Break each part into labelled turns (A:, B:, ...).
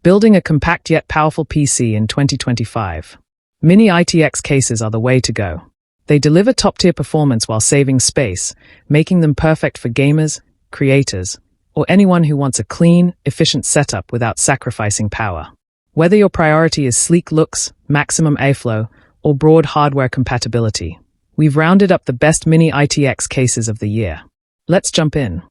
A: Building a compact yet powerful PC in 2025. Mini ITX cases are the way to go. They deliver top-tier performance while saving space, making them perfect for gamers, creators, or anyone who wants a clean, efficient setup without sacrificing power. Whether your priority is sleek looks, maximum airflow, or broad hardware compatibility, we've rounded up the best Mini ITX cases of the year. Let's jump in.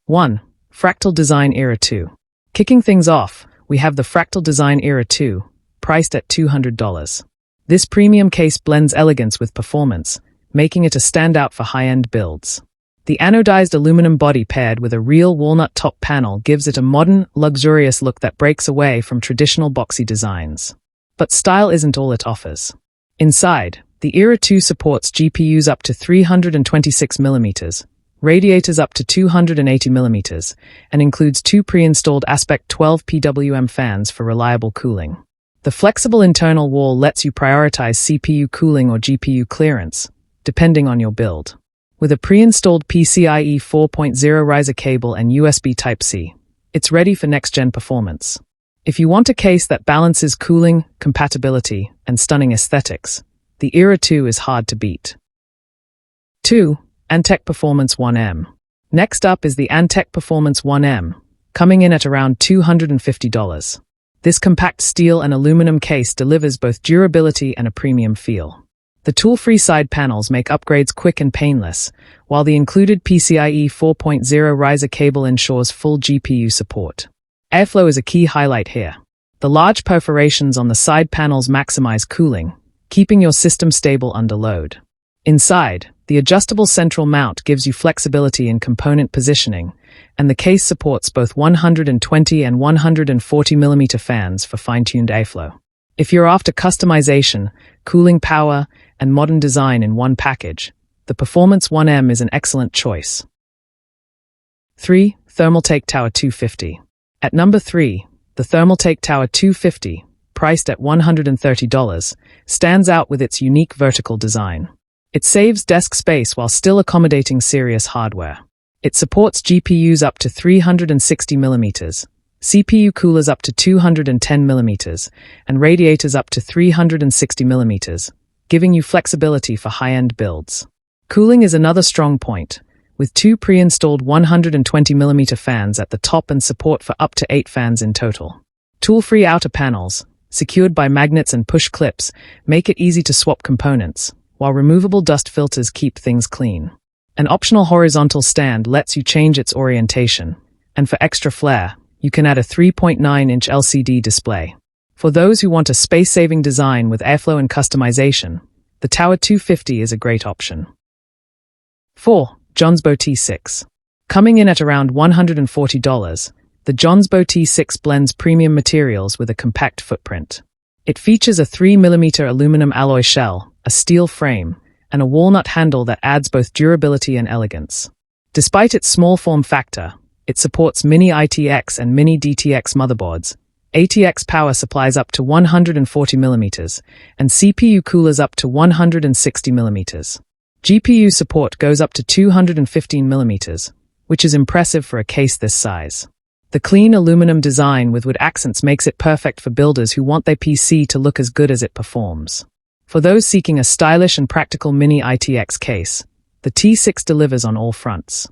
A: 1. Fractal Design Era 2. Kicking things off, we have the Fractal Design Era 2, priced at $200. This premium case blends elegance with performance, making it a standout for high-end builds. The anodized aluminum body paired with a real walnut top panel gives it a modern, luxurious look that breaks away from traditional boxy designs. But style isn't all it offers. Inside, the Era 2 supports GPUs up to 326mm, radiators up to 280mm, and includes two pre-installed Aspect 12 PWM fans for reliable cooling. The flexible internal wall lets you prioritize CPU cooling or GPU clearance, depending on your build. With a pre-installed PCIe 4.0 riser cable and USB Type-C, it's ready for next-gen performance. If you want a case that balances cooling, compatibility, and stunning aesthetics, the Era 2 is hard to beat. 2. Antec Performance 1M. Next up is the Antec Performance 1M, coming in at around $250. This compact steel and aluminum case delivers both durability and a premium feel. The tool-free side panels make upgrades quick and painless, while the included PCIe 4.0 riser cable ensures full GPU support. Airflow is a key highlight here. The large perforations on the side panels maximize cooling, keeping your system stable under load. Inside, the adjustable central mount gives you flexibility in component positioning, and the case supports both 120 and 140mm fans for fine-tuned airflow. If you're after customization, cooling power, and modern design in one package, the Performance 1M is an excellent choice. 3. Thermaltake Tower 250. At number 3, the Thermaltake Tower 250, priced at $130, stands out with its unique vertical design. It saves desk space while still accommodating serious hardware. It supports GPUs up to 360mm, CPU coolers up to 210mm, and radiators up to 360mm, giving you flexibility for high-end builds. Cooling is another strong point, with two pre-installed 120mm fans at the top and support for up to 8 fans in total. Tool-free outer panels, secured by magnets and push clips, make it easy to swap components, while removable dust filters keep things clean. An optional horizontal stand lets you change its orientation, and for extra flair, you can add a 3.9-inch LCD display. For those who want a space-saving design with airflow and customization, the Tower 250 is a great option. 4. Johnsbow T6. Coming in at around $140, the Johnsbow T6 blends premium materials with a compact footprint. It features a 3mm aluminum alloy shell, a steel frame, and a walnut handle that adds both durability and elegance. Despite its small form factor, it supports Mini ITX and Mini DTX motherboards, ATX power supplies up to 140mm, and CPU coolers up to 160mm. GPU support goes up to 215mm, which is impressive for a case this size. The clean aluminum design with wood accents makes it perfect for builders who want their PC to look as good as it performs. For those seeking a stylish and practical Mini ITX case, the T6 delivers on all fronts.